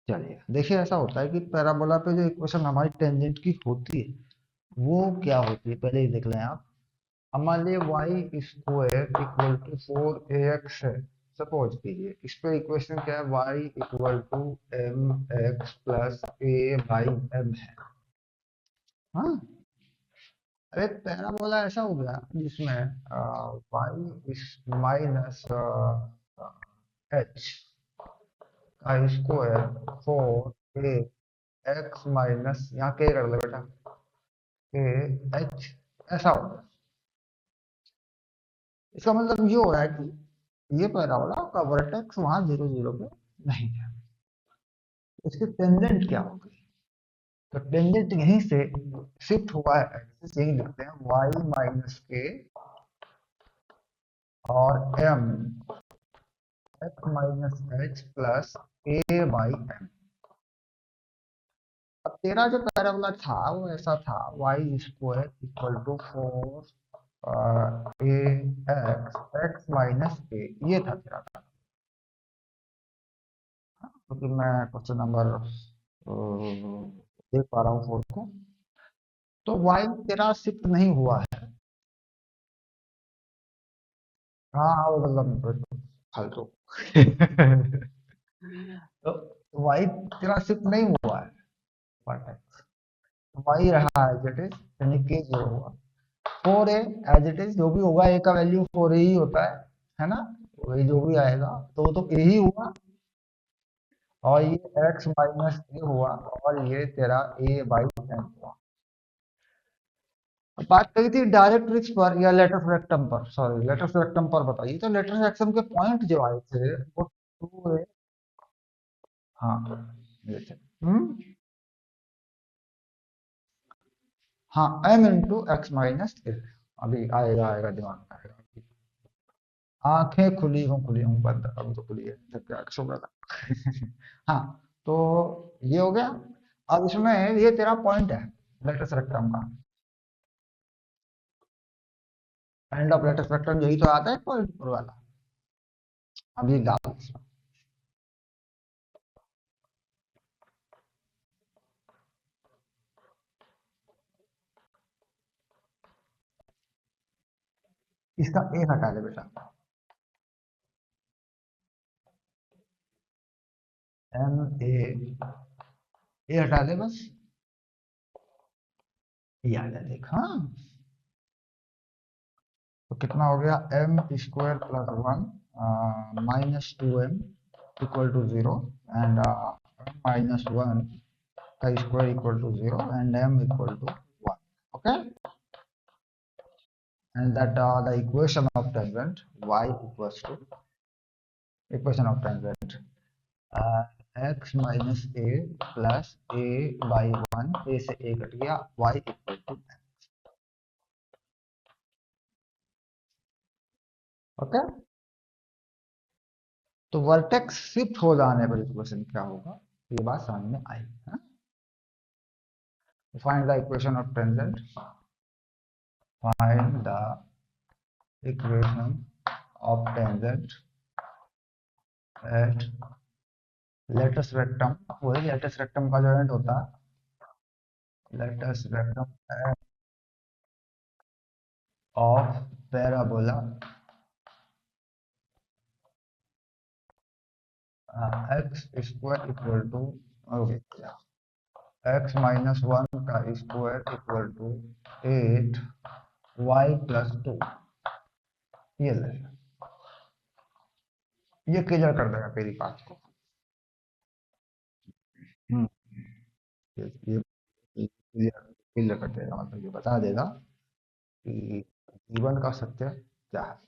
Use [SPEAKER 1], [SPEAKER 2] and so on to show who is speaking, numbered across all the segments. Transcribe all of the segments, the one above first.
[SPEAKER 1] चलिए देखिए, ऐसा होता है कि पैराबोला पे जो इक्वेशन हमारी टेंजेंट की होती है वो क्या होती है, पहले ही देख लें आप। हमारे लिए Y square equal to 4ax है। सपोज कीजिए इस पे इक्वेशन क्या है, y equal to m x plus A by m है। हाँ, अरे पैराबोला ऐसा हो गया जिसमें वाई माइनस एच का स्क्वायर 4 ए एक्स माइनस, यहाँ के कर दो बेटा, के एच, ऐसा हो गया। इसका मतलब ये हो रहा है कि ये पैराबोला आपका वर्टेक्स वहां 0 0 पे नहीं है। इसकी टेंजेंट क्या होगी? तो टेंजेंट यहीं से शिफ्ट हुआ है, एक्सिस यही लिखते हैं, वाई माइनस के और M X minus H plus A by M. अब तेरा जो पैराबोला था वो ऐसा था, Y square equal to 4 A X X minus A, ये था तेरा। क्योंकि मैं क्वेश्चन नंबर देख पा रहा हूँ 4 को, तो वाई तेरा शिफ्ट नहीं हुआ है। हाँ हाँ, वो मतलब फालतू तो वाई तेरा शिफ्ट नहीं हुआ है, वर्टेक्स वाई रहा एज इट इज, यानी के जो हुआ 4a एज इट इज, जो भी होगा ए का वैल्यू 4a ही होता है ना, वही जो भी आएगा तो वो तो ए ही हुआ, और ये x माइनस ए हुआ, और ये तेरा a बाई एन हुआ। बात कही थी डायरेक्ट्रिक्स पर या लेटर रेक्टम पर, सॉरी लेटर रेक्टम पर बताइए, तो लेटर रेक्टम के पॉइंट जो आए थे वो 2a, हाँ ये थे, हाँ m इंटू एक्स माइनस ए। अभी आएगा आएगा दिमाग में आएगा। आंखें खुली हूँ बंद, अभी तो खुली है, जब क्या सो रहा था हाँ, तो ये हो गया। अब इसमें ये तेरा पॉइंट है लेटर रेक्टम का, एंड ऑफ लेटर रेक्टम यही तो आता है पॉइंट वाला। अभी डाल इसमें। इसका ए हटा दे बेटा, एम ए हटा दे बस, ये आ जाए देख। हाँ, तो कितना हो गया, M square plus one minus 2m equal to 0, and minus one का square equal to 0 and m equal to 1। Okay, and that the equation of tangent y equals to equation of tangent uh, x minus a plus a by 1, a से a cut गया, y equal to okay. तो vertex shift हो जाने पर equation क्या होगा, ये बात समझ में आई है। Find the equation of tangent, find the equation of tangent at latus rectum, वही लेटस रेक्टम का जो एंड होता है, latus rectum of parabola X square equal to, x minus one का square equal to 8 Y plus 2। ये ले, ये clear कर देगा तेरी बात को। हम्म, ये क्लियर क्लियर कर देगा, मतलब ये बता देगा कि जीवन का सत्य क्या है।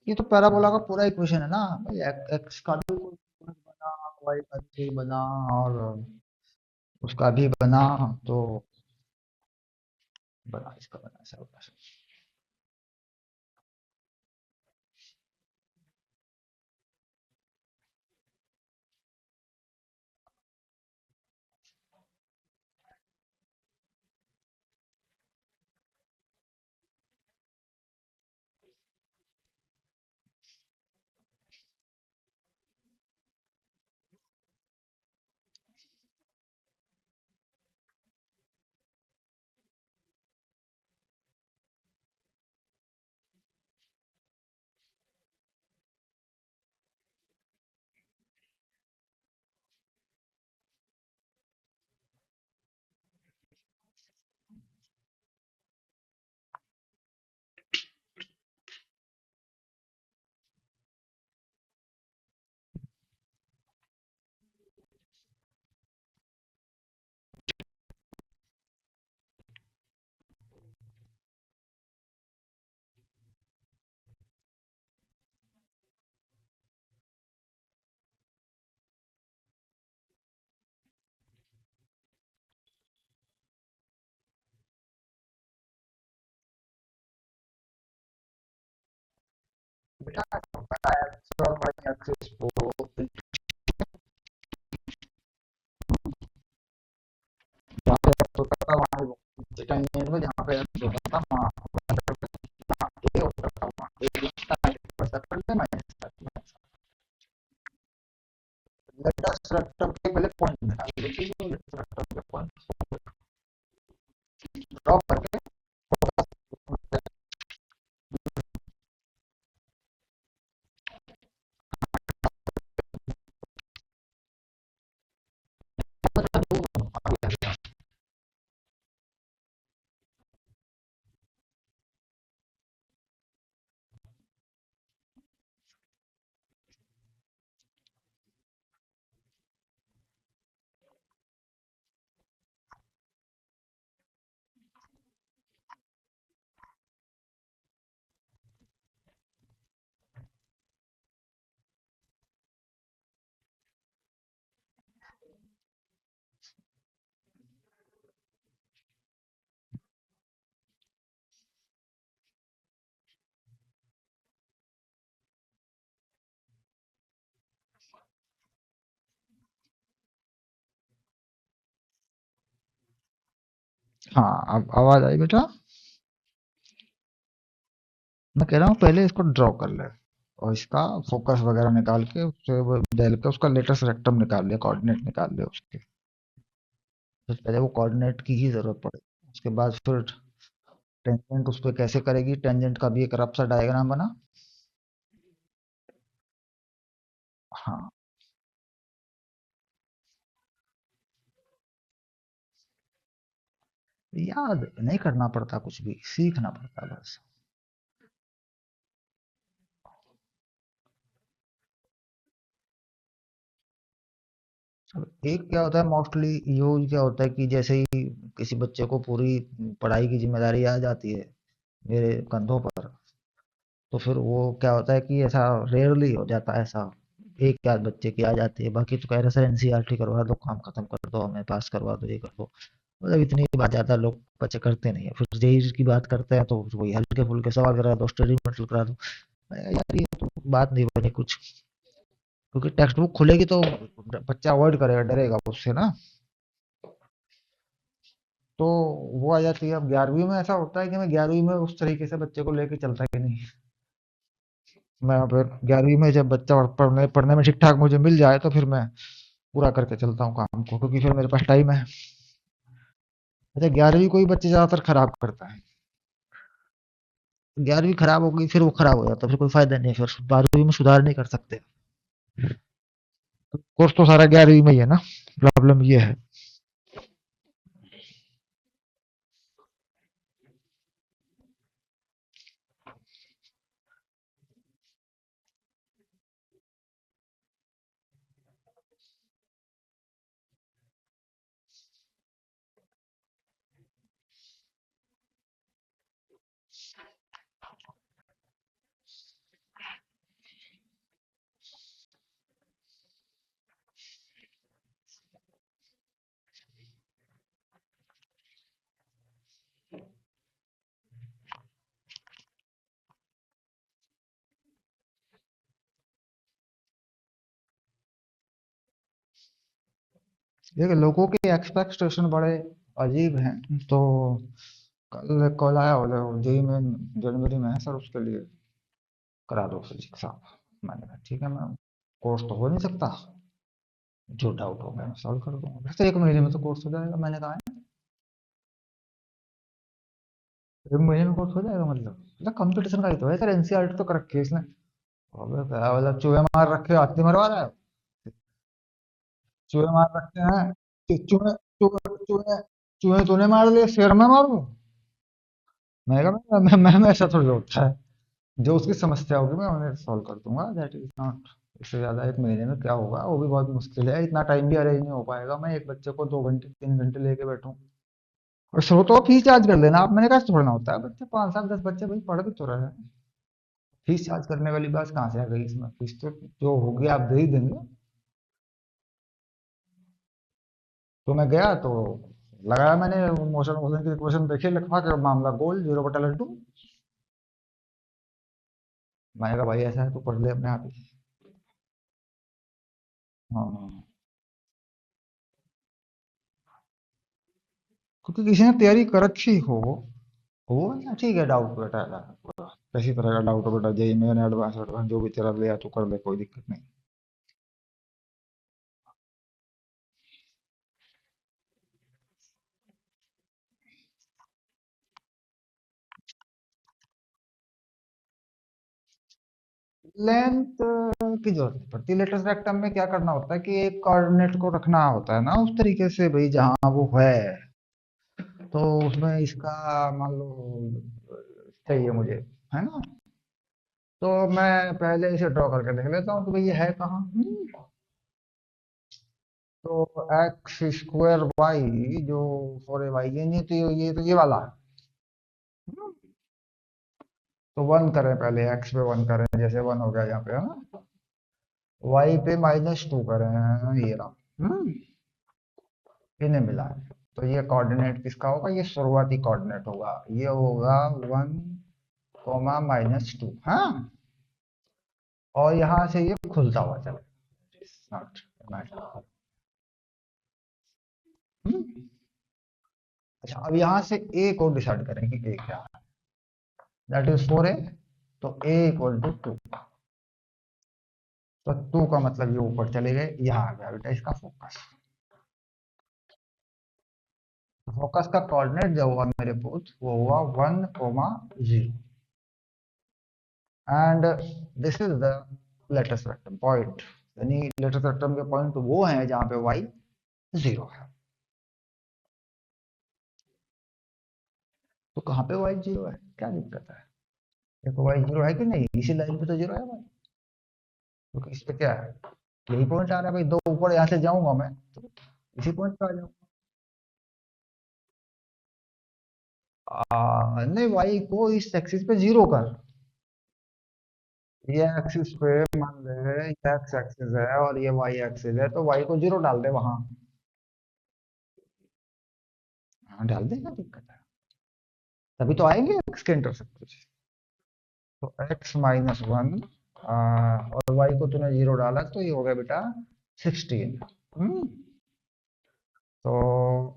[SPEAKER 1] ये तो पैराबोला का पूरा इक्वेशन है ना भाई, एक्स का भी बना, वाई का भी बना, और उसका भी बना, तो बना इसका बना ऐसा होगा। बेटा बताया तो भाई एक्सेस को जहाँ पे होता था वहाँ टाइम में जहाँ पे होता था वहाँ ये होता था वहाँ ये ऐसा कर लेना लेटर स्ट्रक्चर के पहले पॉइंट निकाल देखिए लेटर स्ट्रक्चर के पॉइंट ड्रॉ करके हाँ अब आवाज आई बेटा मैं कह रहा हूँ पहले इसको ड्रॉ कर ले और इसका फोकस वगैरह निकाल के उससे वो डाल के उसका लेटेस्ट रेक्टम निकाल ले कोऑर्डिनेट निकाल ले उसके तो पहले वो कोऑर्डिनेट की ही जरूरत पड़ेगी उसके बाद फिर टेंजेंट उस पर कैसे करेगी टेंजेंट का भी एक रफ सा डायग्राम बना हाँ याद नहीं करना पड़ता कुछ भी सीखना पड़ता बस अब एक क्या होता है मोस्टली यूज क्या होता है कि जैसे ही किसी बच्चे को पूरी पढ़ाई की जिम्मेदारी आ जाती है मेरे कंधों पर तो फिर वो क्या होता है कि ऐसा रेयरली हो जाता है ऐसा एक आध बच्चे की आ जाती है बाकी तो कह रहे सर एनसीईआरटी करवा दो काम खत्म कर दो हमें पास करवा दो ये कर दो मतलब इतनी बात ज्यादा लोग बच्चे करते नहीं है फिर जेई की बात करते हैं तो वही हल्के फुल्के सवाल करा दो स्टडी मटेरियल करा दो मैं कहा, यार ये तो बात नहीं बनी कुछ क्योंकि टेक्स्ट बुक खुलेगी तो बच्चा अवॉइड करेगा डरेगा उससे ना तो वो आ जाती है अब 11वीं में ऐसा होता है कि मैं 11वीं में उस तरीके से बच्चे को लेके चलता ही नहीं मैं फिर 11वीं में जब बच्चा पढ़ने पढ़ने में ठीक ठाक मुझे मिल जाए तो फिर मैं पूरा करके चलता हूँ काम को क्योंकि फिर मेरे पास टाइम है अच्छा 11वीं को ही बच्चे ज्यादातर खराब करता है 11वीं खराब हो गई फिर वो खराब हो जाता है फिर कोई फायदा नहीं है फिर 12वीं में सुधार नहीं कर सकते कोर्स तो सारा 11वीं में ही है ना प्रॉब्लम ये है देखिए लोगों के एक्सपेक्टेशन बड़े अजीब हैं। तो कल कॉल आया बोले जेई में जनवरी में है सर, उसके लिए करा दो फिजिक्स आप। मैंने कहा ठीक है मैम, कोर्स तो हो नहीं सकता, जो डाउट हो मैं सॉल्व कर दूंगा। वैसे 1 महीने में तो कोर्स हो जाएगा। मैंने कहा 1 महीने में कोर्स हो जाएगा मतलब कंपटीशन का ही तो है सर, एनसीईआरटी तो कर रखी है इसने। अबे क्या मतलब चूहे मार रखे हो, हाथी मरवा रहा है। चूहे मार रखे हैं चूहे चूहे चूहे चूहे तूने मार लिए, शेर मैं मारूं? मैं कहा मैं ऐसा थोड़ी होता है। जो उसकी समस्या होगी मैं उन्हें सॉल्व कर दूंगा, दैट इज नॉट। इससे ज्यादा 1 महीने में क्या होगा, वो भी बहुत मुश्किल है। इतना टाइम भी अरेंज नहीं हो पाएगा, मैं एक बच्चे को 2 घंटे 3 घंटे लेके बैठूं। और स्रोतों फीस चार्ज कर लेना आप। मैंने कहा थोड़ा ना होता है, बच्चे 5 7 10 बच्चे भाई पढ़ भी तो रहे हैं। फीस चार्ज करने वाली बात कहाँ से आ गई इसमें? फीस तो जो होगी आप दे ही देंगे। तो मैं गया तो लगाया मैंने, मोशन मोशन की इक्वेशन देखी, लिखवा के मामला गोल, 0/2। मैंने कहा भाई ऐसा है तो पढ़ ले अपने आप ही। हाँ, क्योंकि किसी ने तैयारी कर रखी हो ना, ठीक है डाउट बेटा, किसी तरह का डाउट हो बेटा, जेई में एडवांस एडवांस जो भी तेरा लिया तो कर ले, कोई दिक्कत नहीं। लेंथ की जरूरत नहीं पड़ती। लेटेस्ट रेक्टम में क्या करना होता है कि एक कोऑर्डिनेट को रखना होता है ना उस तरीके से भाई जहां वो है। तो उसमें इसका मान लो चाहिए मुझे, है ना? तो मैं पहले इसे ड्रॉ करके देख लेता हूँ कि भाई ये है कहाँ। तो एक्स स्क्वायर वाई जो, सॉरी वाई ये नहीं, तो ये वाला है। हम्म, तो 1 करें पहले, एक्स पे 1 करें, जैसे 1 हो गया यहाँ पे, है ना? वाई पे -2 करें, ये रहा। इन्हें मिला है। तो ये कोऑर्डिनेट किसका होगा? ये शुरुआती कोऑर्डिनेट होगा, ये होगा 1, -2। हाँ, और यहाँ से ये खुलता हुआ चले, नॉट मैटर। अच्छा, अब यहाँ से ए को डिसाइड करें कि ए क्या है। That is 4a। तो a = 2। तो 2 का मतलब ये ऊपर चले गए, यहाँ आ गया बेटा इसका फोकस। फोकस का कोऑर्डिनेट जो हुआ मेरे पूछ वो हुआ 1, 0 and this is the latest vector point. यानी लेटेस्ट वेक्टर के पॉइंट वो है जहाँ पे y 0 है। तो कहाँ पे y 0 है, क्या दिक्कत है? देखो y 0 है कि नहीं, इसी लाइन पे तो 0 है भाई। क्योंकि इस पे क्या है, यही पॉइंट आ रहा है भाई। दो ऊपर यहाँ से जाऊंगा मैं तो इसी पॉइंट पे आ जाऊंगा। नहीं, y को इस एक्सिस पे 0 कर। ये एक्सिस पे मान ले ये एक्स एक्सिस है और ये वाई एक्सिस है, तो वाई को 0 डाल दे वहां। हाँ डाल दे, क्या दिक्कत है? तभी तो आएंगे एक्स के इंटरसेप्ट। तो x-1, और y को तूने 0 डाला तो ये हो गया बेटा 16। तो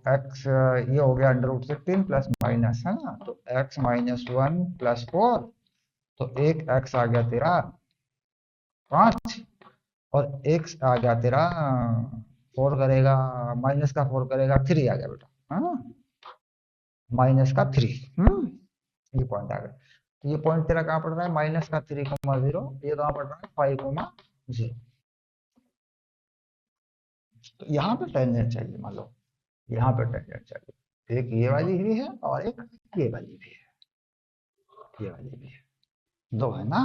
[SPEAKER 1] x ये हो गया √16 प्लस माइनस, है ना? तो x-1 + 4। तो एक x आ गया तेरा 5, और x आ गया तेरा 4 करेगा, माइनस का 4 करेगा 3 आ गया बेटा, है ना? -3। ये पॉइंट आ गया। तो ये पॉइंट तेरा कहाँ पड़ रहा है? -3, 0। ये कहाँ पड़ रहा है? 5, 0। तो यहाँ पे टेंजेंट चाहिए, मान लो यहाँ पे टेंजेंट चाहिए। एक ये वाली भी है और एक ये वाली भी है, ये वाली भी है, दो है ना?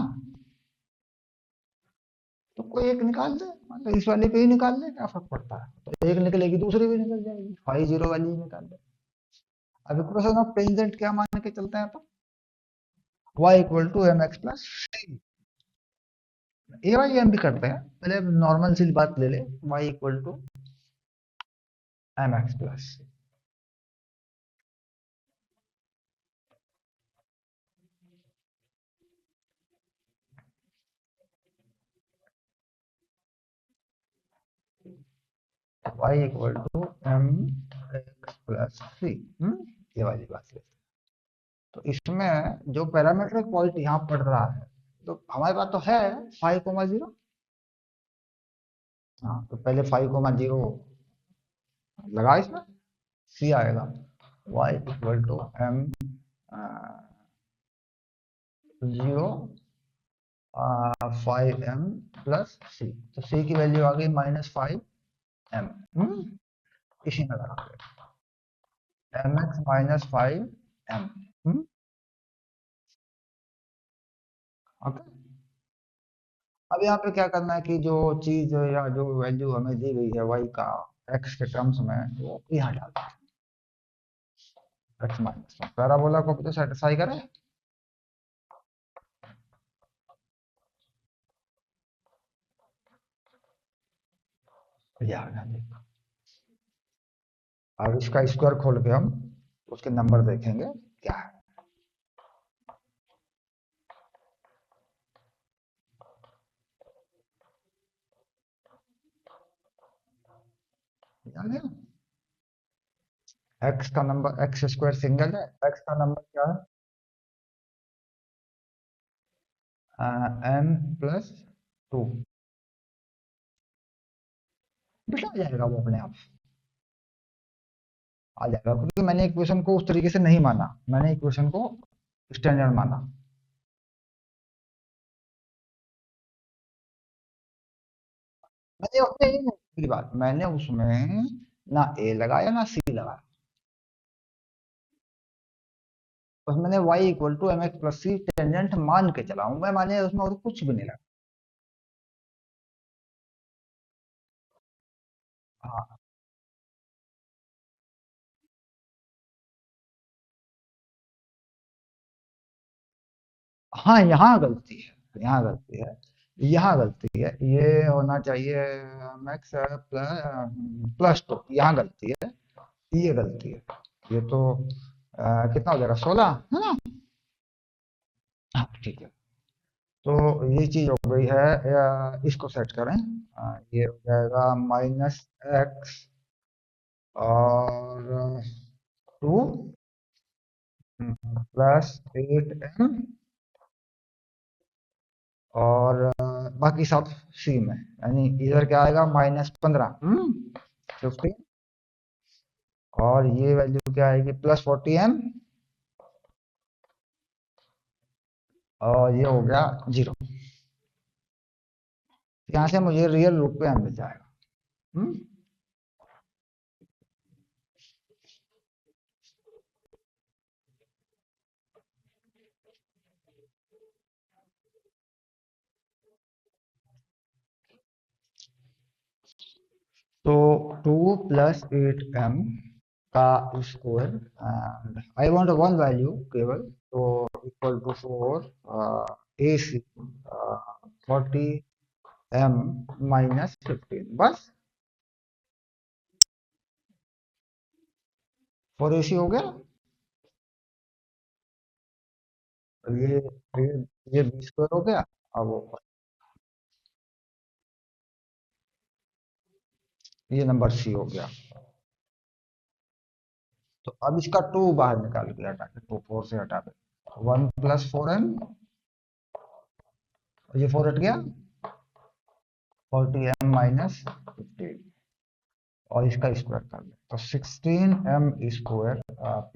[SPEAKER 1] तो कोई एक निकाल दे, मतलब इस वाले पे ही निकाल ले, क्या फर्क पड़ता है? तो एक निकलेगी दूसरी भी निकल जाएगी, 5, 0 वाली ही निकाल दे। अब इक्वेशन ऑफ टेंजेंट क्या मान के चलते हैं अपन? y = mx+c। ए वाई एम भी करते हैं, पहले नॉर्मल सी बात ले ले। y = mx+c। y = M x plus C. ये वाली बात है। तो इसमें जो पैरामीटर क्वालिटी यहाँ पढ़ रहा है, तो हमारे पास तो है 5,0। हाँ, तो पहले 5,0 लगा इसमें, सी आएगा y equal to M 0 5m plus C. तो सी की वैल्यू आ गई -5m। इसी में लगा एम एक्स -5m। ओके। अब यहाँ पे क्या करना है कि जो चीज या जो वैल्यू हमें दी गई है y का x के टर्म्स में, वो यहाँ डालना है। x माइनस पैराबोला को तो सेटिस्फाई करे। यार अब इसका स्क्वायर खोल के हम उसके नंबर देखेंगे क्या है। याद है एक्स का नंबर, एक्स स्क्वायर सिंगल है, एक्स का नंबर क्या है, n+2। बेटा आ जाएगा वो अपने आप, आ जाएगा, क्योंकि मैंने इक्वेशन को उस तरीके से नहीं माना, मैंने इक्वेशन को स्टैंडर्ड माना। मैंने उसमें मेरी बात, मैंने उसमें ना ए लगाया ना सी लगाया, बस मैंने y equal to m x plus c tangent मान के चला हूं मैं, माने उसमें और कुछ भी नहीं लगा। हाँ, हाँ, यहाँ गलती है, यहाँ गलती है, यहाँ गलती है, ये होना चाहिए मैक्स +2, यहाँ गलती है, ये गलती है। ये तो कितना हो जाएगा, 16 है ना। हाँ ठीक है। तो ये चीज हो गई है, इसको सेट करें। ये हो जाएगा -x और 2 +8m, और बाकी सब सी में, यानी इधर क्या आएगा -15, 15, और ये वैल्यू क्या आएगी +40m, और ये हो गया 0। यहाँ से मुझे रियल रूट पे मिल जाएगा। हम्म तो 2 + 8m का square, I want one value केवल, तो equal to 4 A C 40m -15, बस 4 AC हो गया। और ये बी स्क्वायर हो गया। अब ये नंबर सी हो गया। तो अब इसका 2 बाहर निकाल के हटा के, 2 4 से हटा दे, 1 + 4m, ये 4 हट गया, 40m -15, और इसका स्क्वायर कर ले तो 16m²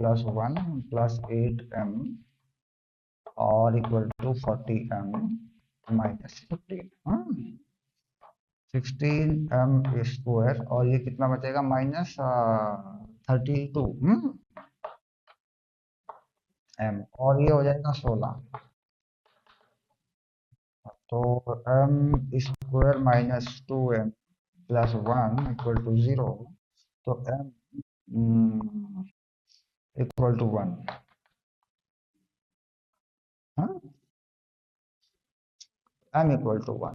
[SPEAKER 1] +1 + 8m और इक्वल टू 40m -15। 16m² और ये कितना बचेगा, -32 m, और ये हो जाएगा 16। तो m² -2m +1 = 0, तो m = 1। हाँ, m = 1,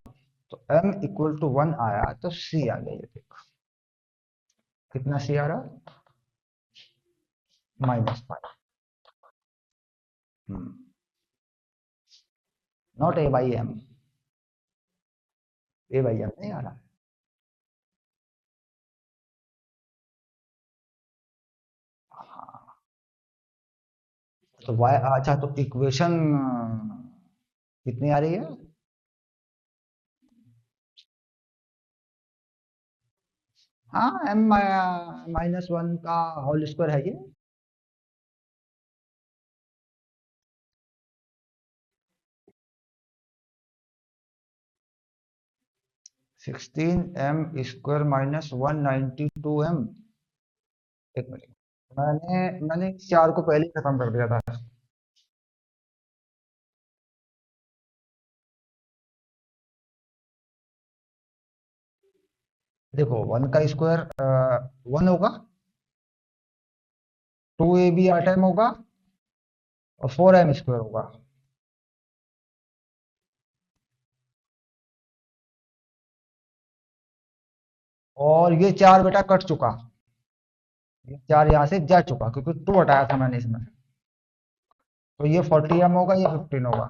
[SPEAKER 1] तो m = 1 आया, तो c आ गया, ये देखो कितना c आ रहा, -5। नॉट a/m, a/m नहीं आ रहा। तो वाई, अच्छा तो इक्वेशन कितनी आ रही है? हाँ, एम माइनस वन का होल स्क्वायर है ये। 16 m² - 192 m। एक मिनट, मैंने इस चार को पहले ही खत्म कर दिया था। देखो, वन का स्क्वायर वन होगा, 2ab 8m होगा, और 4m² होगा। और ये चार बेटा कट चुका, ये चार यहाँ से जा चुका क्योंकि टू हटाया था मैंने इसमें। तो ये 40m होगा, ये 15 होगा।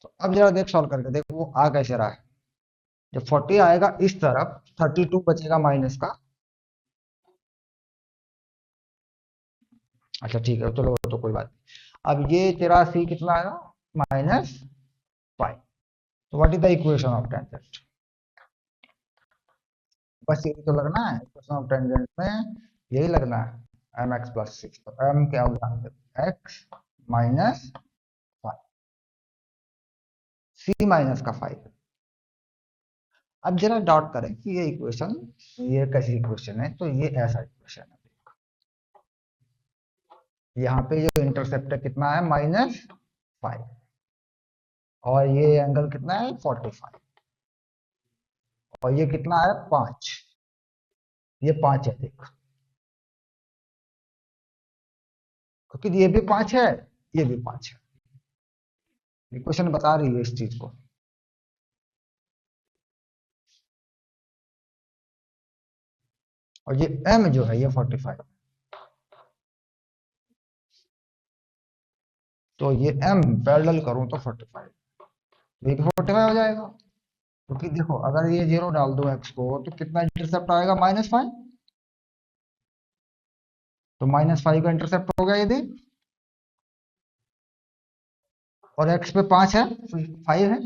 [SPEAKER 1] तो अब जरा देख, सॉल्व करके देख वो आ कैसे रहा है। जब 40 आएगा इस तरफ, 32 बचेगा माइनस का। अच्छा ठीक है, चलो तो कोई बात नहीं। अब ये तेरा सी कितना आएगा? -5। तो what is the equation of tangent? बस यही तो लगना है इक्वेशन ऑफ टेंजेंट में, यही लगना है, mx+6। तो m क्या होगा? x माइनस 5, c माइनस का 5। अब जरा डॉट करें कि ये इक्वेशन, ये कैसी इक्वेशन है? तो ये ऐसा इक्वेशन है। यहाँ पे जो इंटरसेप्ट है कितना है? -5। और ये एंगल कितना है? 45। और ये कितना है? 5। ये 5 है देख, क्योंकि ये भी 5 है, ये भी 5 है। इक्वेशन बता रही है इस चीज को। और ये m जो है ये 45। तो ये m पैरेलल करूं तो 45, तो ये भी 45 हो जाएगा। क्योंकि देखो, अगर ये जीरो डाल दो x को तो कितना इंटरसेप्ट आएगा? -5। तो -5 का इंटरसेप्ट हो गया ये देख। और x पे 5 है, 5 है।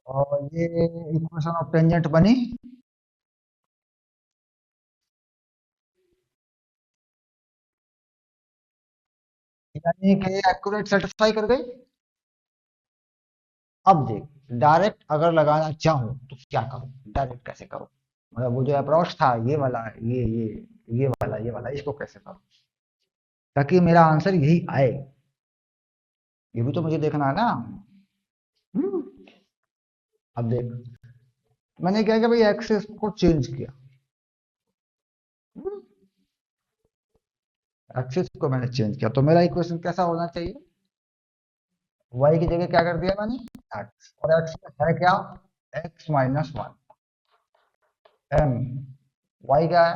[SPEAKER 1] और ये इक्वेशन ऑफ टेंजेंट बनी। यानी कि एक्यूरेट सेटिस्फाई कर गई। अब देख, डायरेक्ट अगर लगाना चाहूं तो क्या करूं? डायरेक्ट कैसे करूं? मतलब वो जो अप्रोच था ये वाला, ये वाला इसको कैसे करूं ताकि मेरा आंसर यही आए? ये भी तो मुझे देखना है ना। हम्म, अब देख, मैंने क्या किया भाई, एक्सेस को चेंज किया। एक्सेस को मैंने चेंज किया, तो मेरा इक्वेशन कैसा होना चाहिए? y की जगह क्या कर दिया मैंने? x। और x में है क्या? x-1। m, y क्या है?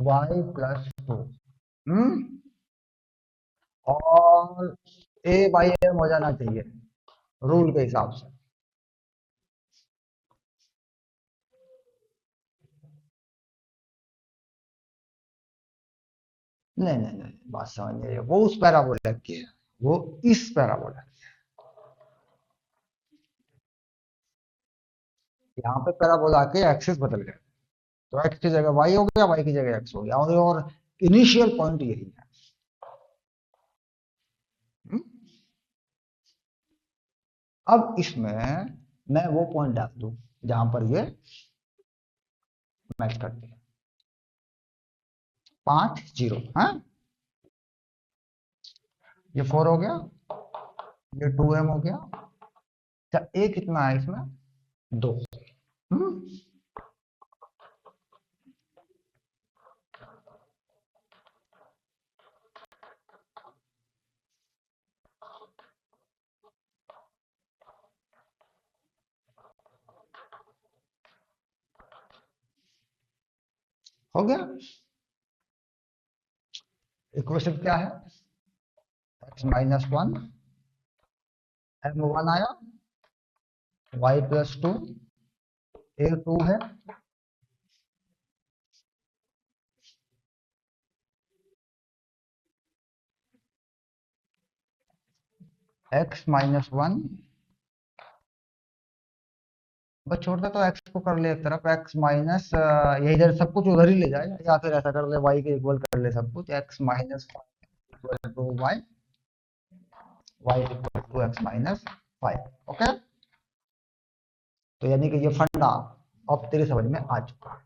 [SPEAKER 1] y+2। हम्म, और a बाई एम हो जाना चाहिए रूल के हिसाब से। नहीं नहीं नहीं, बात समझ नहीं आई। वो उस पैराबोला की है, वो इस पैराबोला। यहाँ पे पैराबोला के एक्सिस बदल गए। तो x की जगह y हो गया, y की जगह x हो गया। और इनिशियल पॉइंट यही है। हम्म? अब इसमें मैं वो पॉइंट डाल दूं जहां पर ये मैच करती है। 5 0। हाँ, ये 4 हो गया, ये 2m हो गया। अच्छा, a कितना है इसमें? 2। हम्म, हो गया। इक्वेशन क्या है? x-1, m1 आया, y+2, a2 है, एक्स माइनस वन, बस छोड़ दे तो एक्स को कर ले एक तरफ, एक्स माइनस ये इधर सब कुछ उधर ही ले जाए, या फिर ऐसा कर ले वाई के इक्वल कर ले सब कुछ, x minus equal to y, y equal to x minus five. Okay, तो यानी कि ये फंडा अब तेरी समझ में आ चुका है।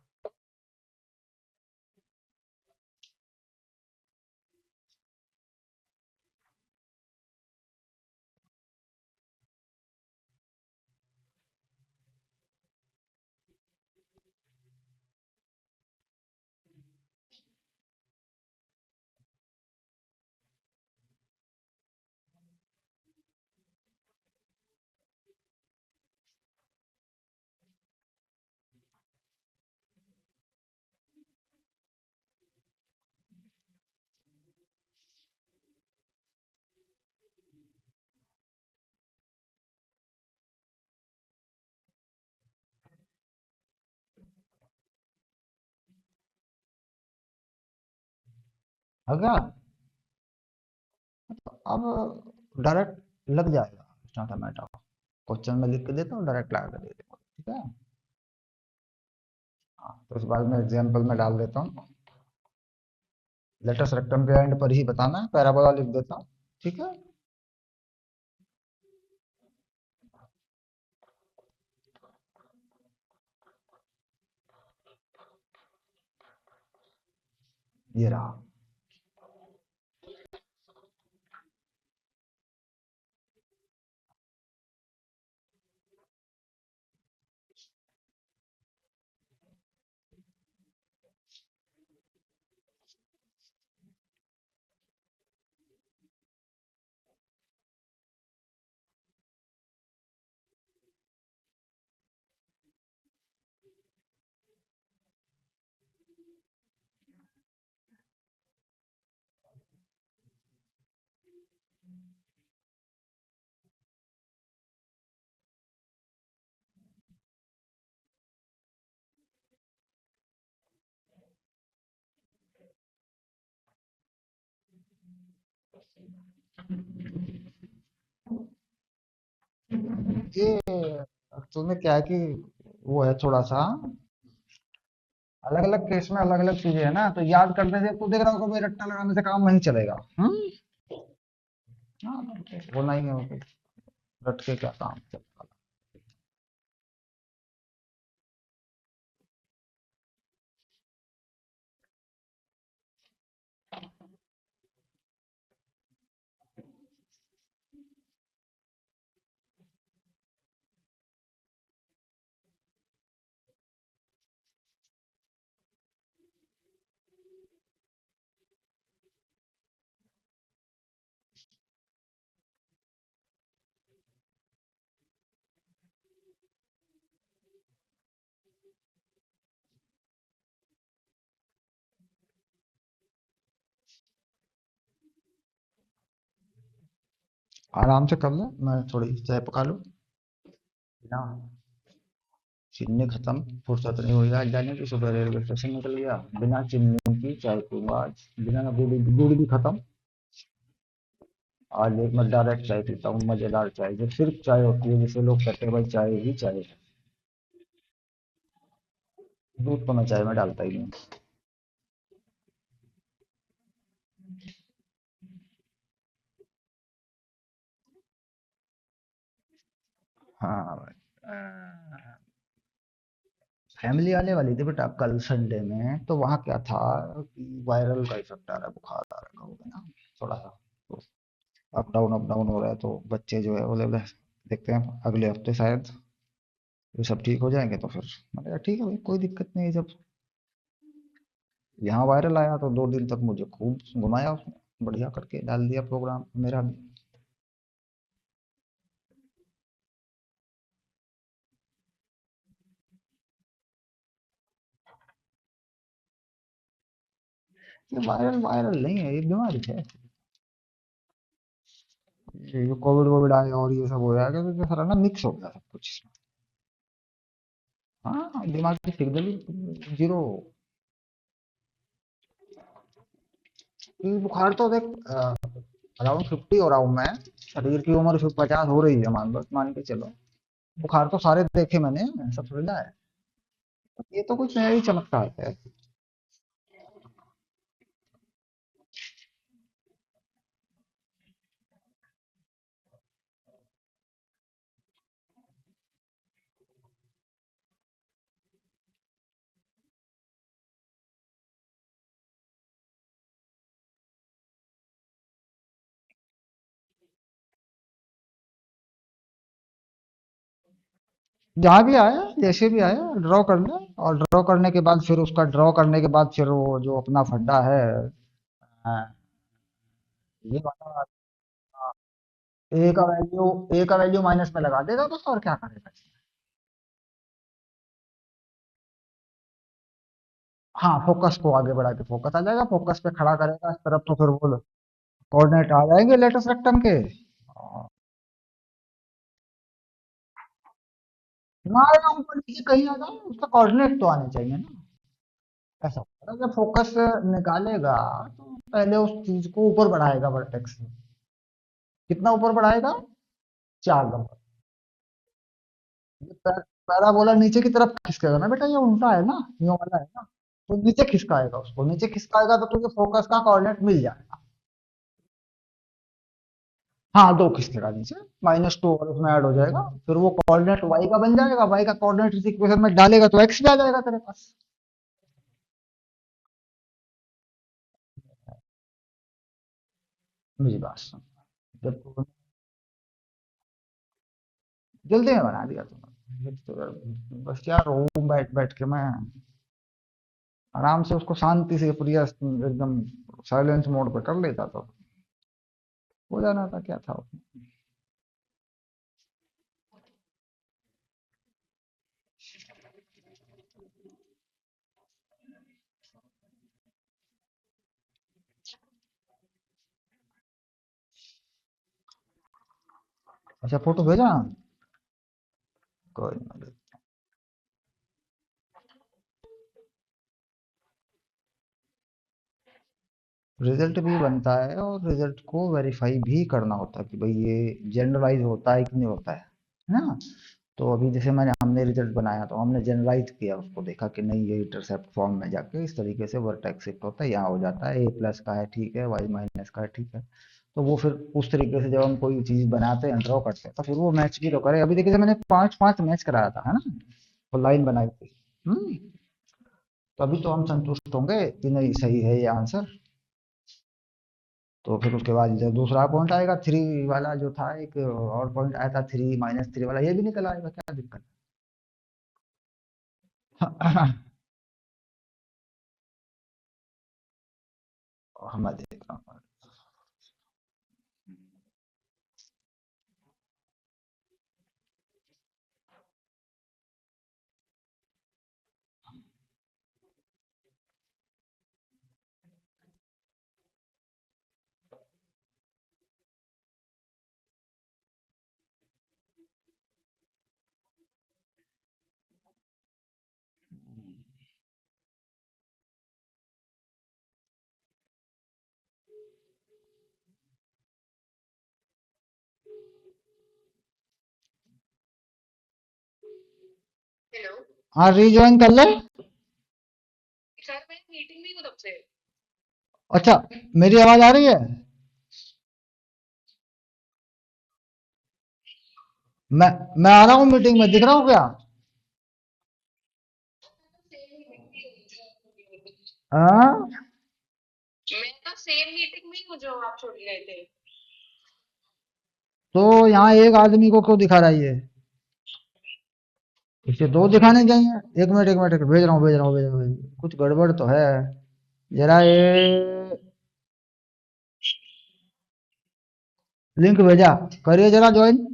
[SPEAKER 1] अगर अब डायरेक्ट लग जाएगा, it's not a matter, question में लिख के देता हूँ, डायरेक्ट लगा के दे देता हूँ, ठीक है। हाँ, तो इस बार मैं एग्जाम्पल में डाल देता हूँ, लेटस रेक्टम के एंड पर ही बताना है, पैराबोला लिख देता हूँ, ठीक है। ये रहा। ये एक्चुअल में क्या है कि वो है थोड़ा सा अलग अलग केस में अलग अलग चीजें है ना, तो याद करने से तू देख रहा होगा, भाई रट्टा लगाने से काम नहीं चलेगा। हाँ, वो नहीं है, वो रट के क्या काम चलेगा। आराम से कर ले, मैं थोड़ी चाय पका लूँ ना। चीनी खत्म, फुर्सत नहीं हुई आज जाने की, सुबह रेलवे स्टेशन निकल गया, बिना चीनी की चाय पीऊंगा आज, बिना गुड़, गुड़ भी खत्म। आज एक मैं डायरेक्ट चाय पीता हूँ, मजेदार चाय, जो सिर्फ चाय होती है, जिसे लोग कहते हैं भाई चाय ही चाय है। दूध तो मैं चाय में डालता ही नहीं। हाँ भाई, फैमिली आने वाली थी बेटा कल संडे में, तो वहाँ क्या था कि वायरल का इफेक्ट आ रहा है, बुखार आ रहा है गाँव में ना, थोड़ा सा, तो अप डाउन हो रहा है, तो बच्चे जो है बोले बोले देखते हैं अगले हफ्ते शायद ये सब ठीक हो जाएंगे, तो फिर मैंने कहा ठीक है भाई, कोई दिक्कत नहीं है। जब यहाँ वायरल आया तो 2 दिन तक मुझे खूब घुमाया उसने, बढ़िया करके डाल दिया प्रोग्राम मेरा भी। ये वायरल वायरल नहीं है, ये बीमारी है। ये कोविड वोविड आया और ये सब हो जाएगा, तो सारा ना मिक्स हो गया सब कुछ इसमें। हाँ, दिमाग की सिग्नल जीरो। बुखार तो देख अराउंड 50 हो रहा हूँ मैं, शरीर की उम्र 50 हो रही है, मान के चलो। बुखार तो सारे देखे मैंने, सब थोड़ी ना है। ये तो कुछ नया ही चमत्कार है। जहाँ भी आया, जैसे भी आया ड्रॉ कर ले, और ड्रॉ करने के बाद फिर उसका ड्रॉ करने के बाद फिर वो जो अपना फड्डा है। हाँ, ये वाला। हाँ, ए का वैल्यू माइनस में लगा देगा बस, और क्या करेगा। हाँ, फोकस को आगे बढ़ा के फोकस आ जाएगा, फोकस पे खड़ा करेगा इस तरफ, तो फिर वो कोऑर्डिनेट आ जाएंगे लेटेस्ट रेक्टम के। हाँ, ना आएगा ऊपर नीचे कहीं आ जाए, उसका कोऑर्डिनेट तो आने चाहिए ना। ऐसा होता है, जब फोकस निकालेगा तो पहले उस चीज को ऊपर बढ़ाएगा वर्टेक्स से। कितना ऊपर बढ़ाएगा? 4 नंबर। ये पैराबोला नीचे की तरफ खिसकेगा ना बेटा, ये उल्टा है ना, यो वाला है ना। तो नीचे खिसकाएगा उसको, नीचे खिसकाएगा तो तुझे फोकस का कोऑर्डिनेट मिल जाएगा। हाँ, 2 खिसकेगा नीचे, -2 और उसमें ऐड हो जाएगा। फिर वो कोऑर्डिनेट वाई का बन जाएगा, वाई का कोऑर्डिनेट इस इक्वेशन में डालेगा तो एक्स भी आ जाएगा तेरे पास। मेरी बात सुन। जब तू जल्दी में बना दिया तूने, तो बस यार रूम बैठ बैठ के मैं आराम से उसको शांति से पूरी एकदम साइलेंस मोड पे कर लेता तो हो जाना था, क्या था उसमें। अच्छा, फोटो भेजा। कोई ना। रिजल्ट भी बनता है, और रिजल्ट को वेरीफाई भी करना होता है कि भाई ये जनरलाइज होता है कि नहीं होता है ना। तो अभी जैसे हमने रिजल्ट बनाया तो हमने जनरलाइज किया, उसको देखा कि नहीं ये इंटरसेप्ट फॉर्म में जाके इस तरीके से वर्टेक्स शिफ्ट होता है, यहाँ हो जाता है, ए प्लस का है ठीक है, वाई माइनस का है ठीक है। तो वो फिर उस तरीके से जब हम कोई चीज बनाते हैं, ड्रॉ करते हैं, तो फिर वो मैच भी तो करे। अभी देखिए मैंने पांच पांच मैच कराया था, है ना, वो लाइन बनाई थी। तो अभी तो हम संतुष्ट होंगे कि नहीं सही है ये आंसर। तो फिर उसके बाद जब दूसरा पॉइंट आएगा, थ्री वाला जो था, एक और पॉइंट आया था, -3 वाला, ये भी निकल आएगा, क्या दिक्कत है। और मैं देख रहा हूँ। हाँ, रीज्वाइन कर ले। अच्छा, मेरी आवाज आ रही है? मैं मैं आ रहा हूँ मीटिंग में, दिख रहा हूँ क्या? हाँ, तो यहाँ एक आदमी को क्यों दिखा रहा है ये? इसे दो दिखाने चाहिए। एक मिनट, भेज रहा हूँ। कुछ गड़बड़ तो है। जरा ये लिंक भेजा, करिए जरा ज्वाइन।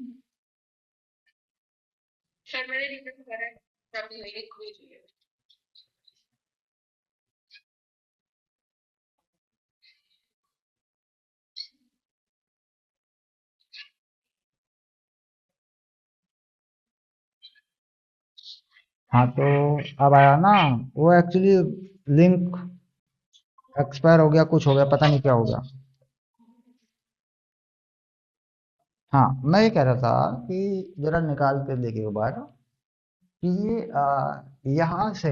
[SPEAKER 1] हाँ, तो अब आया ना। वो एक्चुअली लिंक एक्सपायर हो गया, कुछ हो गया, पता नहीं क्या हो गया। हाँ, मैं ये कह रहा था कि जरा निकाल के देखिए एक बार कि यहाँ से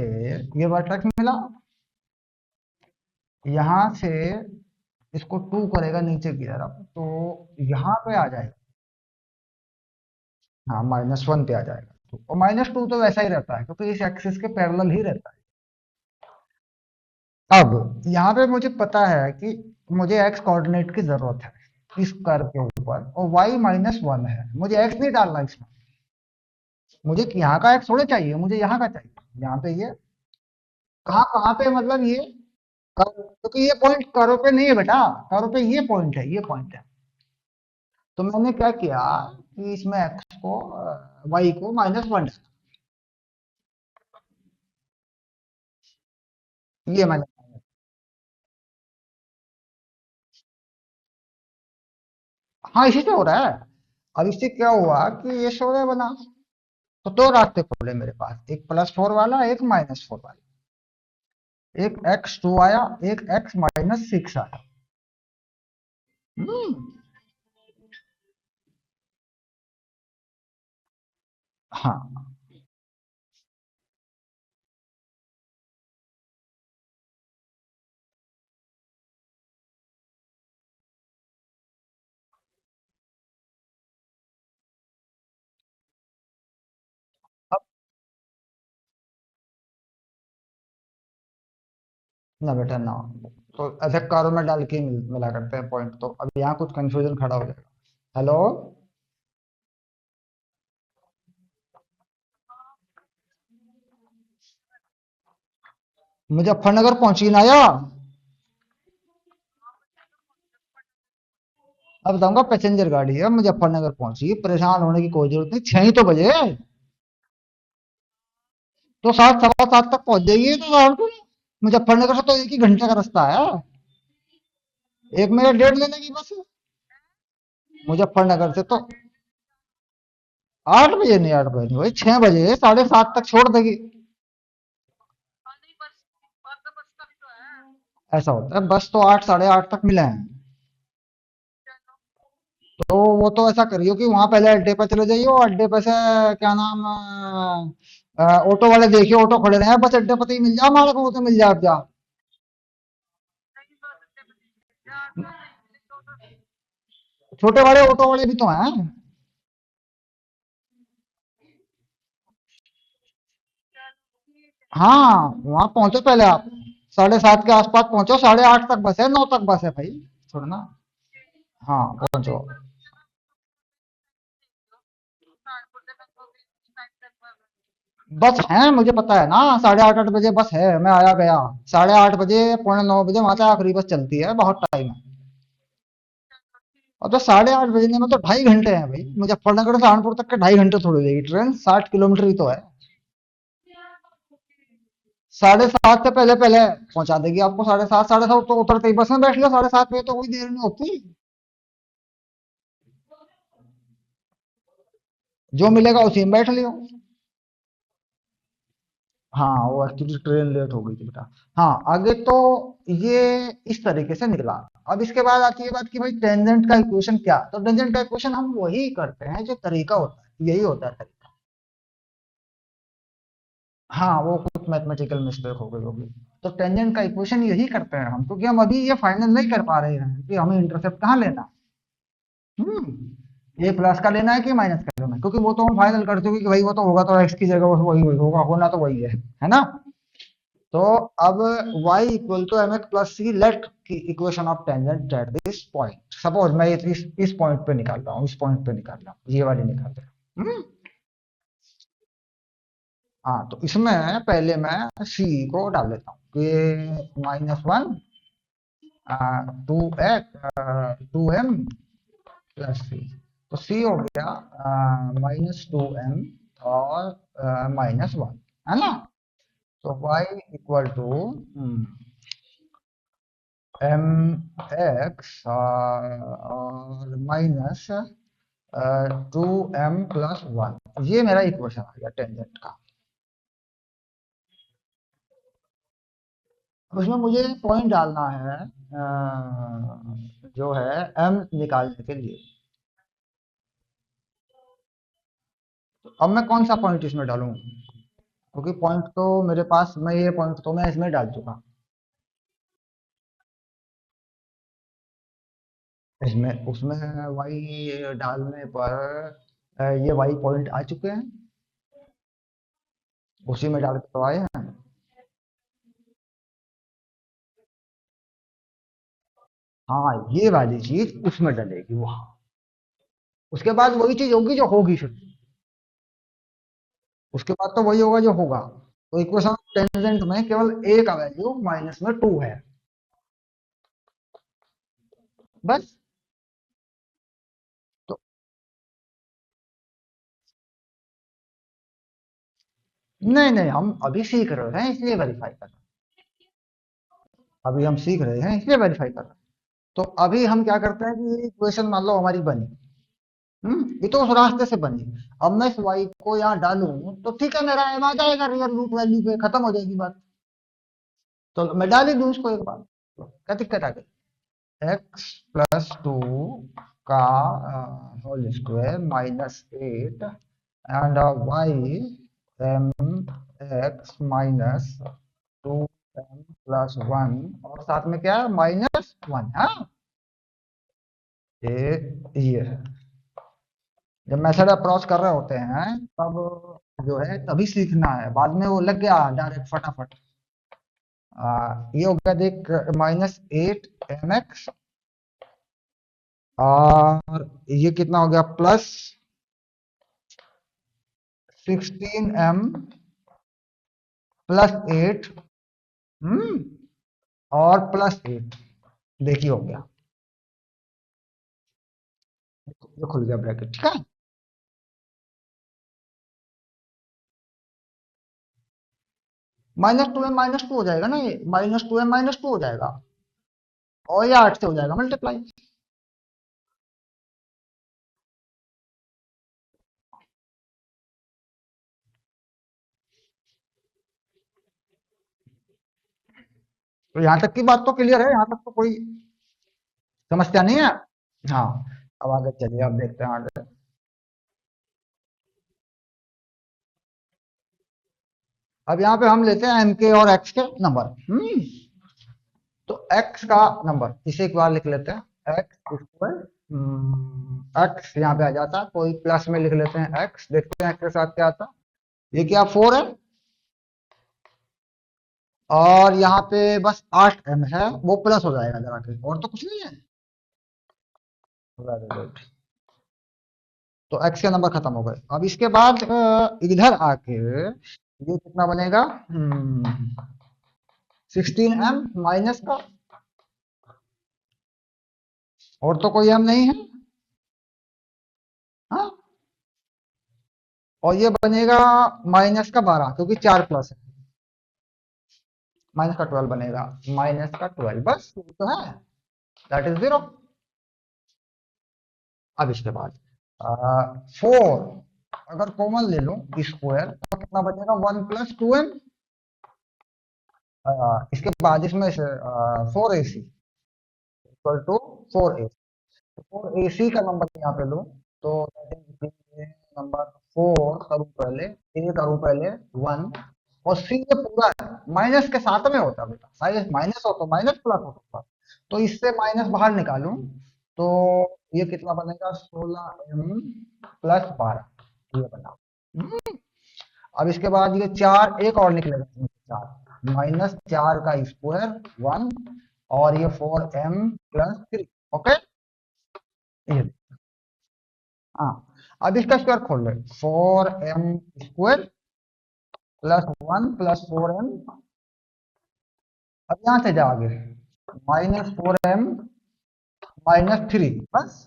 [SPEAKER 1] ये वर्टेक्स मिला, यहाँ से इसको टू करेगा नीचे की तरफ तो यहाँ पे आ जाएगा। हाँ, -1 पे आ जाएगा तो, और -2 तो वैसा ही रहता है क्योंकि इस एक्सिस के पैरेलल ही रहता है। अब यहाँ पे मुझे पता है कि मुझे एक्स कोऑर्डिनेट की जरूरत है इस कर्व के ऊपर, और वाई -1 है, मुझे एक्स नहीं डालना इसमें। मुझे यहाँ का एक्स थोड़े चाहिए, मुझे यहाँ का चाहिए। यहाँ पे ये कहाँ कहाँ पे, मतलब ये क्योंकि ये पॉइंट कर्व पे नहीं है बेटा, कर्व पे ये पॉइंट है, ये पॉइंट है। तो मैंने क्या किया कि इसमें एक्स को, वाई को -1, ये मैंने, हाँ इसी से हो रहा है। अब इससे क्या हुआ कि ये 16 बना। तो दो रास्ते खोले मेरे पास, एक +4 वाला, एक -4 वाला। एक x2 आया, एक x-6 आया। हम्म, हाँ। अब ना बेटा ना, तो ऐसे कारों में डाल के ही मिला करते हैं पॉइंट, तो अब यहाँ कुछ कंफ्यूजन खड़ा हो जाएगा। हेलो, मुजफ्फरनगर पहुंची ना या? अब बताऊंगा, पैसेंजर गाड़ी है, मुजफ्फरनगर पहुंची, परेशान होने की कोई जरूरत नहीं, 6 ही तो बजे। तो 7, 7:15 तक पहुंच जाइए तो और कुछ। मुजफ्फरनगर से तो 1 ही घंटे का रास्ता है, 1 मिनट डेढ़ लेने की बस है मुजफ्फरनगर से तो। 8 बजे नहीं, 8 बजे नहीं भाई, 6 बजे, 7:30 तक छोड़ देगी। ऐसा होता है, बस तो 8, 8:30 तक मिले हैं। तो वो तो ऐसा करियो कि वहां पहले अड्डे पर चले जाइयो, अड्डे पर से क्या नाम, ऑटो वाले देखियो, ऑटो खड़े रहे हैं, बस अड्डे पर ही मिल जाओ, हमारे को तो मिल जाए अब जा। छोटे बड़े ऑटो वाले भी तो हैं। हाँ, वहां पहुंचो पहले आप, 7:30 के आसपास पहुंचो, 8:30 तक बस है, 9 तक बस है भाई, छोड़ना। हाँ पहुंचो। बस है, मुझे पता है ना, 8:30, 8 बजे बस है, मैं आया गया। 8:30 बजे, पौने 9 बजे वहां से आखिरी बस चलती है, बहुत टाइम है। अब तो 8:30 बजने में तो 2.5 घंटे हैं भाई, मुजफ्फरनगर से सहारनपुर तक के 2.5 घंटे थोड़ी देगी ट्रेन, 60 किलोमीटर ही तो है। 7:30 से पहले पहले पहुंचा देगी आपको, 7:30, 7:30 तो उतरते ही बस में बैठ लियो, 7:30 बजे तो कोई देर नहीं होती। जो मिलेगा उसी में बैठ लियो। हाँ, वो एक्चुअली ट्रेन लेट हो गई थी बेटा। हाँ, आगे तो ये इस तरीके से निकला। अब इसके बाद आती है बात कि भाई टेंजेंट का इक्वेशन क्या, तो टेंजेंट का इक्वेशन हम वही करते हैं जो तरीका होता है, यही होता है तरीका। हाँ, वो कुछ मैथमेटिकल मिस्टेक हो गई होगी। तो टेंजेंट का इक्वेशन यही करते हैं हम, क्योंकि हम अभी ये फाइनल नहीं कर पा रहे हैं कि हमें इंटरसेप्ट कहाँ लेना है। ये प्लस का लेना है कि माइनस का लेना है, क्योंकि वो तो हम फाइनल कर चुके कि भाई वो तो होगा, तो एक्स की जगह वही वही होगा, होना तो वही है ना। तो अब y equal to mx plus C, let की equation of tangent at this point, suppose मैं इस पॉइंट पे निकाल रहा हूँ, इस पॉइंट पे निकाल रहा हूँ, ये वाली निकाल रहा हूँ। हाँ, तो इसमें पहले मैं c को डाल देता हूँ कि -1, 2m प्लस सी। तो c हो गया -2m और -1, है ना। तो y equal to m x और -2m+1, ये मेरा इक्वेशन आ गया टेंजेंट का। उसमें मुझे पॉइंट डालना है, जो है m निकालने के लिए। अब मैं कौन सा पॉइंट इसमें डालूं, क्योंकि पॉइंट तो मेरे पास, मैं ये पॉइंट तो मैं इसमें डाल चुका। इसमें उसमें वाई डालने पर ये वाई पॉइंट आ चुके हैं, उसी में डाल के तो आए हैं। हाँ, ये वाली चीज उसमें डलेगी वहां, उसके बाद वही चीज होगी जो होगी फिर, उसके बाद तो वही होगा जो होगा। तो इक्वेशन टेंजेंट में केवल ए का वैल्यू माइनस में 2 है, बस। तो नहीं नहीं, हम अभी सीख रहे हैं इसलिए वेरीफाई कर रहे हैं। अभी हम सीख रहे हैं इसलिए वेरीफाई कर रहे हैं। तो अभी हम क्या करते हैं कि ये इक्वेशन मान लो हमारी बनी, ये तो उस रास्ते से बनी। अब मैं इस y को यहाँ डालूं तो ठीक है, मेरा m आ जाएगा रियल रूट वैल्यू पे, खत्म हो जाएगी बात। तो मैं डाल ही दूं इसको एक बार, तो क्या दिक्कत आ गई। x + 2 का whole square -8 and y m x -2m+1, और साथ में क्या है, -1। हाँ, ये है। जब मेथड अप्रोच कर रहे होते हैं तब जो है तभी सीखना है, बाद में वो लग गया डायरेक्ट फटाफट। ये हो गया देख, -8 mx, और ये कितना हो गया, +16m+8, हम्म और +8, देखिए हो गया, ये खुल गया ब्रैकेट, ठीक है। -2m -2 हो जाएगा ना, ये -2m -2 हो जाएगा, और ये 8 से हो जाएगा मल्टीप्लाई। तो यहाँ तक की बात तो क्लियर है, यहाँ तक तो कोई समस्या नहीं है। हाँ, अब आगे चलिए, अब देखते हैं आगे। अब यहाँ पे हम लेते हैं एम के और एक्स के नंबर। तो एक्स का नंबर इसे एक बार लिख लेते हैं, एक्स इक्वल, एक्स यहाँ पे आ जाता, कोई प्लस में लिख लेते हैं एक्स, देखते हैं एक्स के साथ क्या आता। ये क्या 4 है, और यहाँ पे बस 8m है, वो प्लस हो जाएगा जरा के, और तो कुछ नहीं है। Very good. तो एक्स के नंबर खत्म हो गए। अब इसके बाद इधर आके ये कितना बनेगा, 16m- का, और तो कोई m नहीं है। हाँ, और ये बनेगा -12, क्योंकि 4 प्लस है, -12 बनेगा, -12, बस ये तो है, दैट इज 0। अब इसके बाद 4 अगर कॉमन ले लो स्क्वायर, तो कितना बचेगा, 1 + 2m। इसके बाद इसमें से 4ac equal to 4a, 4ac का नंबर यहाँ पे लो, तो नंबर 4 करूँ पहले, ए करूँ पहले 1, और सी ये पूरा है, माइनस के साथ में होता है बेटा, साइज माइनस हो तो माइनस, प्लस हो तो प्लस। तो इससे माइनस बाहर निकालूं तो ये कितना बनेगा, 16m+12, ये बना। हम्म, अब इसके बाद ये 4 एक और निकलेगा इसमें से, 4 -4 का स्क्वायर 1, और ये 4m+3। ओके, ये, हाँ। अब इसका स्क्वायर खोल ले, 4m² +1 +4m। अब यहाँ से जा आगे, -4m-3, बस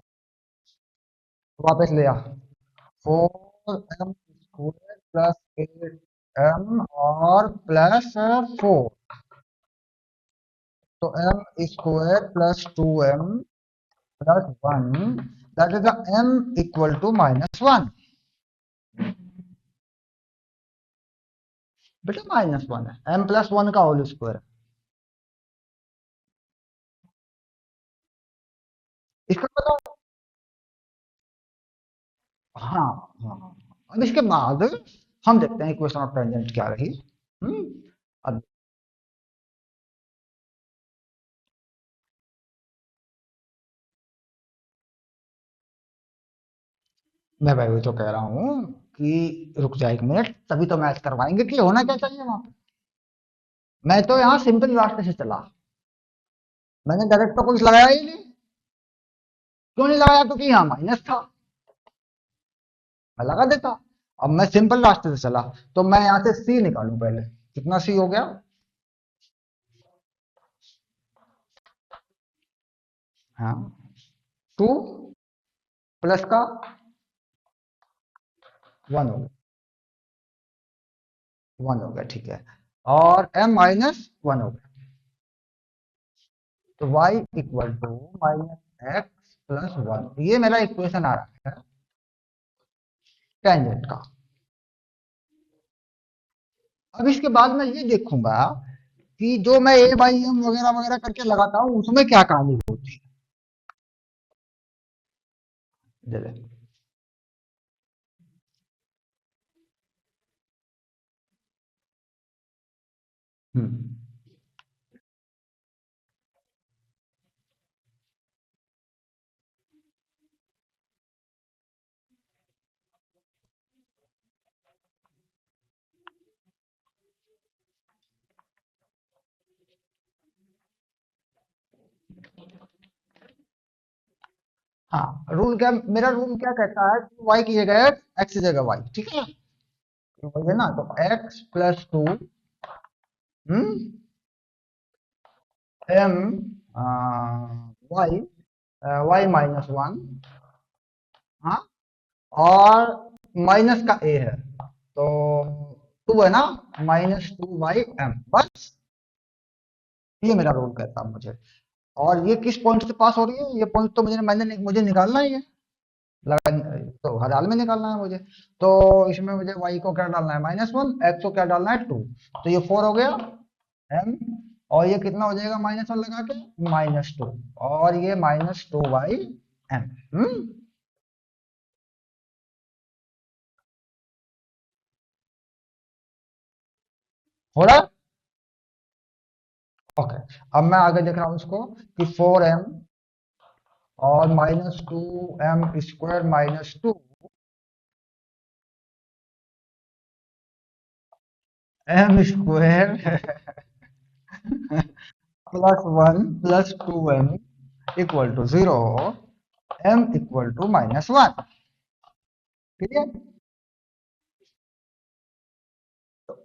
[SPEAKER 1] वापस ले आ, 4m² +8m और +4, तो m² +2m+1, that is the m equal to -1। बेटा -1 है, m+1 का होल स्क्वायर। इसका मतलब, हाँ हाँ, अब इसके बाद हम देखते हैं इक्वेशन ऑफ टेंजेंट क्या रही। हम्म अब मैं भाई तो कह रहा हूँ कि रुक जा 1 मिनट, तभी तो मैच करवाएंगे कि होना क्या चाहिए वहां पे। मैं तो यहाँ सिंपल रास्ते से चला, मैंने डायरेक्ट तो कुछ लगाया ही नहीं। क्यों नहीं लगाया? क्योंकि यहाँ माइनस था, मैं लगा देता। अब मैं सिंपल रास्ते से चला, तो मैं यहाँ से सी निकालूं पहले। कितना सी हो गया? हाँ, 2 प्लस का 1 हो गया, 1 हो गया, ठीक है। और m माइनस 1 हो गया, तो y equal to minus x plus 1, ये मेरा इक्वेशन आ रहा है टेंजेंट का। अब इसके बाद मैं ये देखूंगा कि जो मैं ए बाई एम वगैरह वगैरह करके लगाता हूँ उसमें क्या कहानी होती है। दे दे। हम्म। हाँ, रूल क्या, मेरा रूल क्या कहता है कि y की जगह x की जगह y, ठीक है। तो वही है ना, तो x प्लस 2 हम्म m y y माइनस 1। हाँ, और माइनस का a है, तो 2 है ना, -2 y m, बस ये मेरा रूल कहता है मुझे। और ये किस पॉइंट से पास हो रही है, ये पॉइंट तो मुझे निकालना ही है, लगा तो हर हाल में निकालना है मुझे। तो इसमें मुझे y को क्या डालना है, -1, x को क्या डालना है, 2। तो ये 4 हो गया m, और ये कितना हो जाएगा -1 लगा के, -2, और ये -2 y m। हो रहा है। ओके, अब मैं आगे देख रहा हूँ इसको कि 4m और -2m² m² +1 +2m equal to 0, m equal to -1। ठीक है।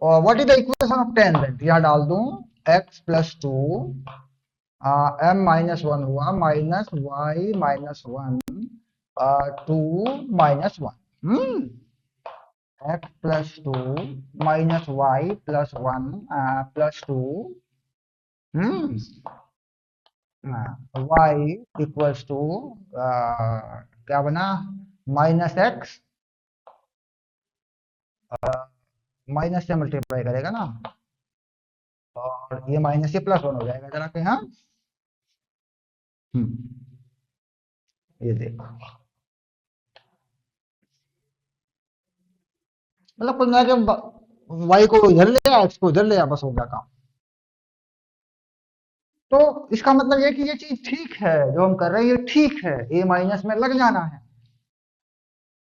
[SPEAKER 1] और what is the equation of tangent, यहाँ डाल दूं x+2 m-1 हुआ -y-1 2 -1। x+2 -y+1 +2 hmm y equals to क्या बना, -x, माइनस से मल्टीप्लाई करेगा ना, और ये माइनस से +1 हो जाएगा जरा के। हाँ, हम्म ये देखो, मतलब कुल मिला के y को इधर ले आया, x को इधर ले आया, बस हो गया काम। तो इसका मतलब ये कि ये चीज ठीक है, जो हम कर रहे हैं ये ठीक है, a माइनस में लग जाना है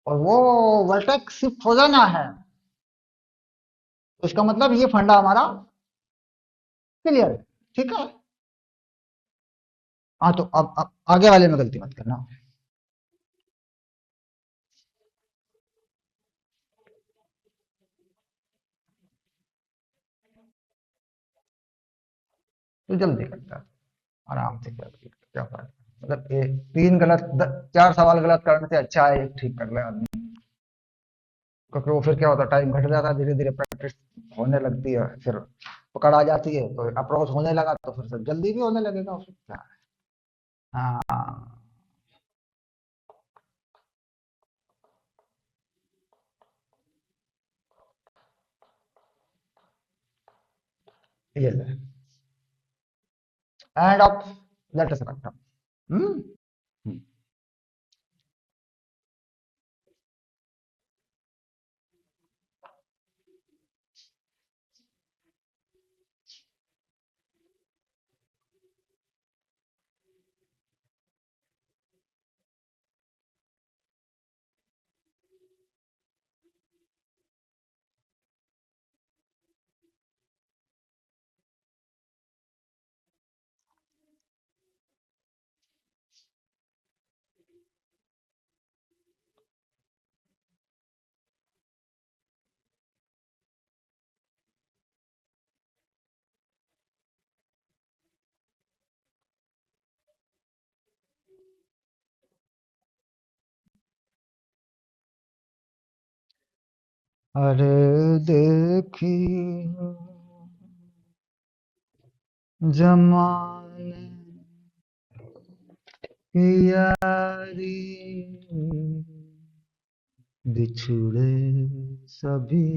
[SPEAKER 1] और वो वर्टेक्स शिफ्ट हो जाना है। तो इसका मतलब ये फंडा हमारा क्लियर है, ठीक है। हाँ, तो अब आगे वाले में गलती मत करना। तो जल्दी करता है, आराम से कर, क्या फर्क है? मतलब ये 4 सवाल गलत करने से अच्छा है एक ठीक कर ले आदमी, क्योंकि वो फिर क्या होता है, टाइम घट जाता है, धीरे धीरे प्रैक्टिस होने लगती है, फिर पकड़ आ जाती है, तो अप्रोच होने लगा तो फिर सब जल्दी भी होने लगेगा उसमें क्या है। हाँ, ये ले एंड ऑफ दैट स्पेक्ट्रम। हम्म अरे देखी जमाने की यारी, बिछड़े सभी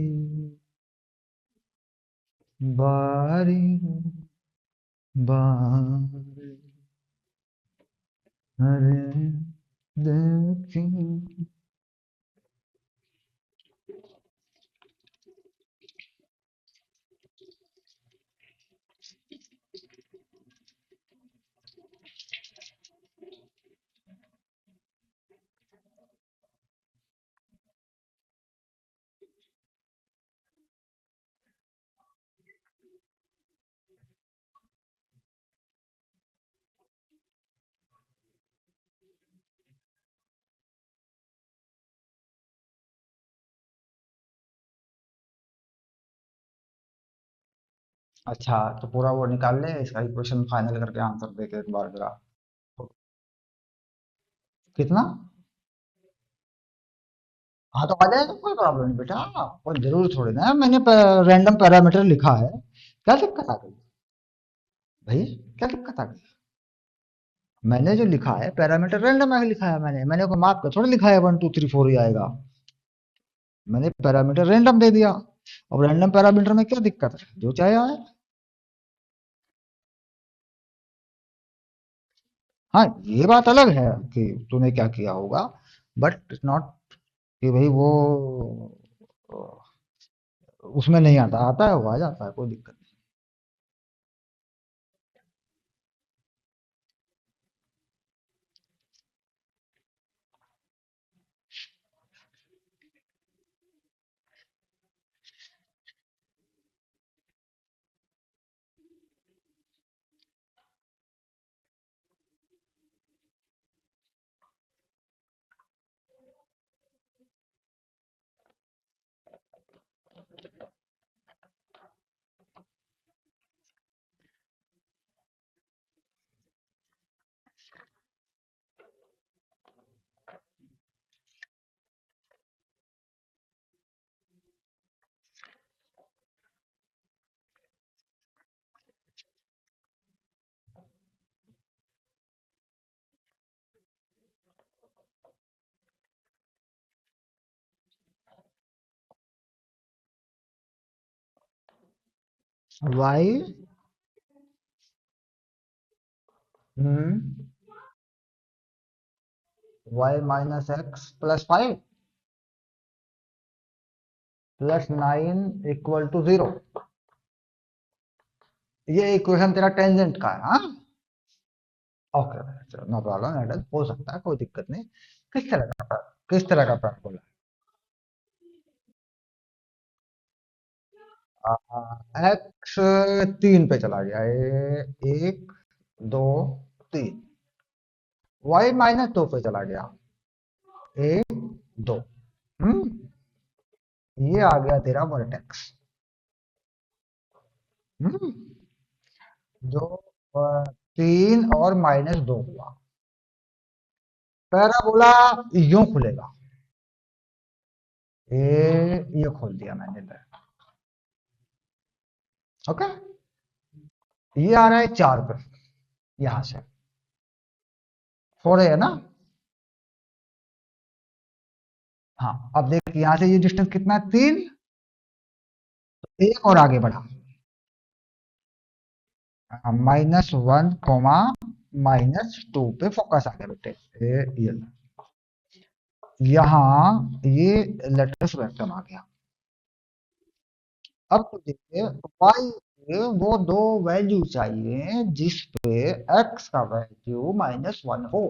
[SPEAKER 1] बारी बारी, अरे देखी। अच्छा, तो पूरा वो निकाल ले, इसका इक्वेशन फाइनल करके आंसर दे के एक बार जरा। कितना? हाँ, तो आ जाएगा, कोई प्रॉब्लम नहीं बेटा। कोई जरूर थोड़ी ना है, मैंने रैंडम पैरामीटर लिखा है। क्या दिक्कत आ गई भाई? क्या दिक्कत आ गई? मैंने जो लिखा है पैरामीटर रैंडम है, लिखा है मैंने कोई माप का थोड़ा लिखा है 1 2 3 4 ही आएगा। मैंने पैरामीटर रैंडम दे दिया। अब रैंडम पैरामीटर में क्या दिक्कत है, जो चाहे आए। हाँ, ये बात अलग है कि तूने क्या किया होगा, बट इट्स नॉट कि भाई वो उसमें नहीं आता, आता है, वो आ जाता है, कोई दिक्कत नहीं। Y y minus x +5 +9 = 0। ये इक्वेशन तेरा टेंजेंट का है, हाँ? ओके, चलो, नो प्रॉब्लम, एट हो सकता है, कोई दिक्कत नहीं। किस तरह का, किस तरह का पैराबोला? एक्स 3 पे चला गया, 1 2 3। वाई -2 पे चला गया, 1 2। हम्म ये आ गया तेरा वर्टेक्स। हम्म जो 3 और -2 हुआ। पैराबोला यूं खुलेगा, ये खोल दिया मैंने इधर। ओके, ये आ रहा है 4 पे, यहां से 4 है ना। हाँ, अब देख यहां से ये डिस्टेंस कितना है, 3। एक और आगे बढ़ा, -1, -2 पे फोकस आ गया बेटे। ये यहाँ ये लेटर्स वेक्टर आ गया। अब तुझे वाई के वो दो वैल्यू चाहिए जिस पे एक्स का वैल्यू -1 हो।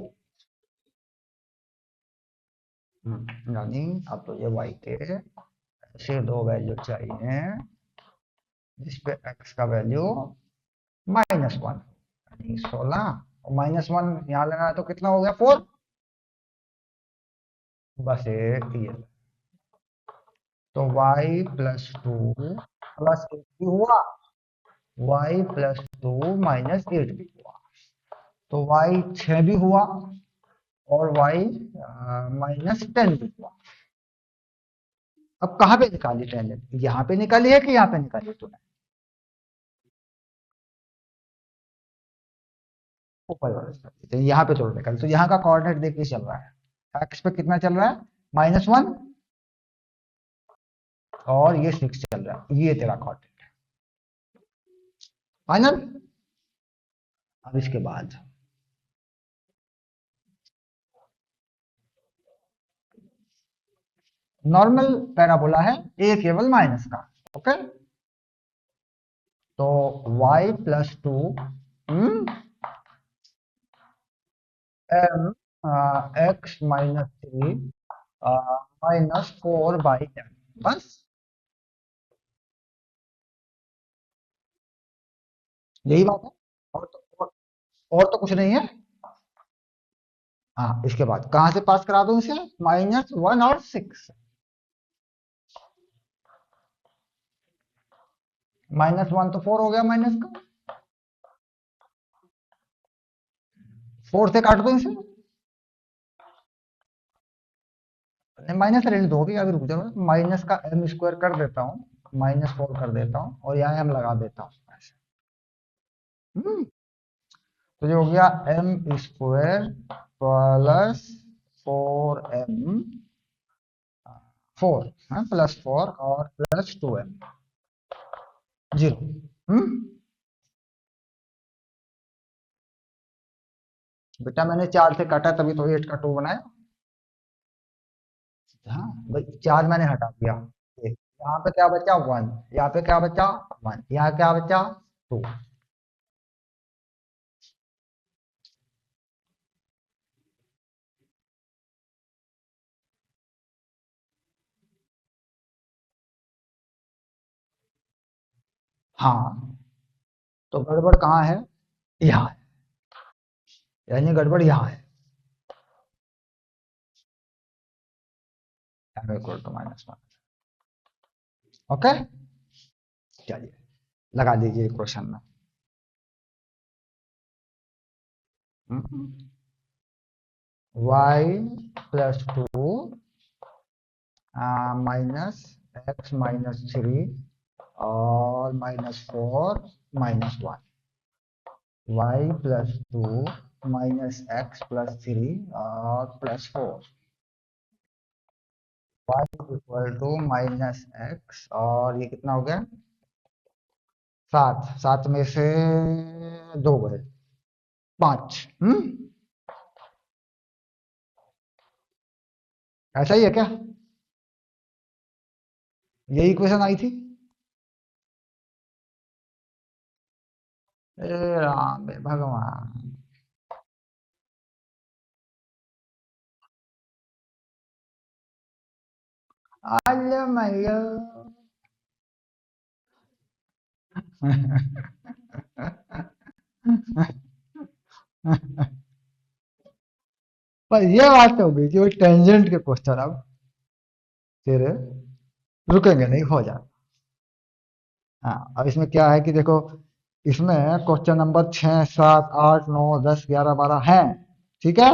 [SPEAKER 1] यानी अब तुझे वाई के ऐसे दो वैल्यू चाहिए जिस पे एक्स का वैल्यू -1, यानी 16, और -1 यहाँ लेना है तो कितना हो गया, 4। बस ये तो y +2 +8 भी हुआ, y +2 -8 भी हुआ, तो y 6 भी हुआ, और y -10 भी हुआ। अब कहाँ पे निकाली टेंजेंट, यहाँ पे निकाली है कि यहाँ पे निकाली है तूने? ऊपर वाले side पे। तो यहाँ पे थोड़ा निकाली, तो यहाँ का कोऑर्डिनेट देखिए चल रहा है, एक्स पे कितना चल रहा है, -1, और ये 6 चल रहा है, ये तेरा कोऑर्डिनेट फाइनल। अब इसके बाद नॉर्मल पैराबोला है, ए केवल माइनस का। ओके, तो y+2 m x-3 -4/m, बस यही बात है। और तो कुछ नहीं है। हाँ, इसके बाद कहाँ से पास करा दूं इसे, -1 और 6, -1 तो 4 हो गया माइनस का, 4 से काट दो इसे, माइनस रहने दो भी, अभी रुक जाओ, माइनस का m स्क्वायर कर देता हूँ, -4 कर देता हूँ और यहाँ m लगा देता हूँ ऐसे। तो ये हो गया m² +4m, 4, हाँ, +4 और +2m, 0। बेटा मैंने 4 से काटा तभी तो 8 का 2 बनाया। हाँ भाई, 4 मैंने हटा दिया, यहाँ पे क्या बचा 1, यहाँ पे क्या बचा 1, यहाँ क्या बचा 2। हाँ, तो गड़बड़ कहाँ है, यहाँ है, यानी गड़बड़ यहाँ है, m = -1। ओके, चलिए लगा दीजिए क्वेश्चन में। y+2 -x-3 और -4 -1, y+2 -x+3 और +4, y = -x, और ये कितना हो गया, 7, 7 में से 2 गए, 5। ऐसा ही है क्या, यही क्वेश्चन आई थी। ए राम बे भगवान। अल्ले मैया। पर ये बात तो हो गई कि वो टेंजेंट के क्वेश्चन अब तेरे रुकेंगे नहीं, हो जा। हाँ, अब इसमें क्या है कि देखो, इसमें क्वेश्चन नंबर 6, 7, 8, 9, 10, 11, 12 है, ठीक है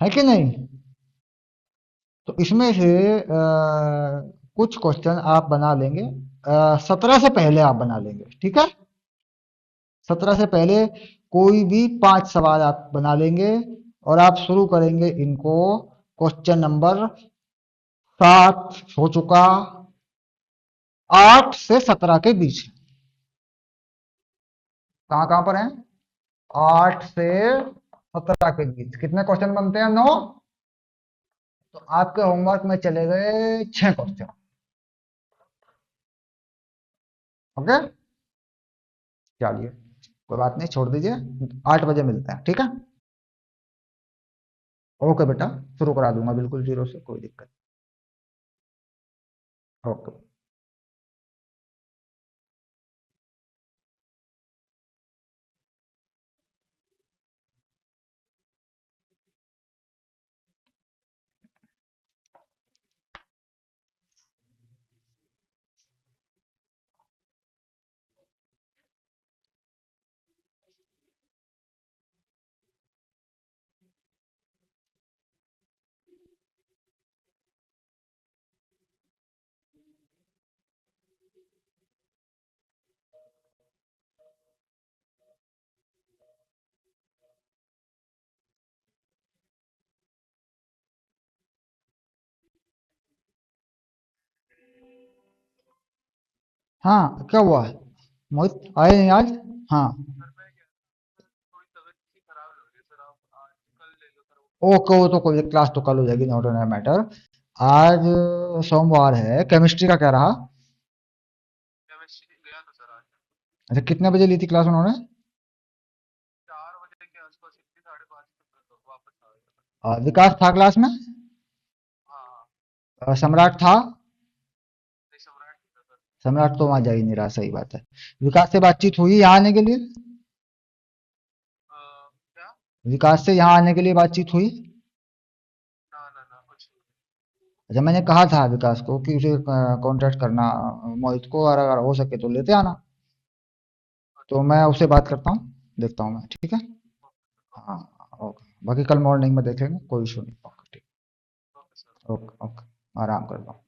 [SPEAKER 1] कि नहीं? तो इसमें से कुछ क्वेश्चन आप बना लेंगे, 17 से पहले आप बना लेंगे, ठीक है, 17 से पहले कोई भी 5 सवाल आप बना लेंगे, और आप शुरू करेंगे इनको, क्वेश्चन नंबर 7 हो चुका, 8 से 17 के बीच, कहाँ कहाँ पर है, 8 से 17 के बीच कितने क्वेश्चन बनते हैं, 9। तो आपके होमवर्क में चले गए 6 क्वेश्चन। ओके, चलिए कोई बात नहीं, छोड़ दीजिए, 8 बजे मिलते हैं, ठीक है। ओके बेटा, शुरू करा दूंगा बिल्कुल जीरो से, कोई दिक्कत। ओके। हाँ, क्या हुआ? मोहित आए नहीं आज? हाँ। ओके, वो तो कोई क्लास तो कल हो जाएगी, नॉट एन मैटर। आज सोमवार है, केमिस्ट्री का क्या रहा? अच्छा, कितने बजे ली थी क्लास उन्होंने? विकास था क्लास में? सम्राट था? सम्राट तो वहां जा ही नहीं रहा, सही बात है। विकास से बातचीत हुई यहाँ आने के लिए? विकास से यहाँ आने के लिए बातचीत हुई? अच्छा, मैंने कहा था विकास को कि उसे कांटेक्ट करना, मोहित को, और अगर हो सके तो लेते आना। तो मैं उससे बात करता हूँ, देखता हूँ मैं, ठीक है। हाँ। ओके, बाकी कल मॉर्निंग में देखेंगे, कोई इशू नहीं। ओके, ठीक। ओके ओके, आराम कर लो।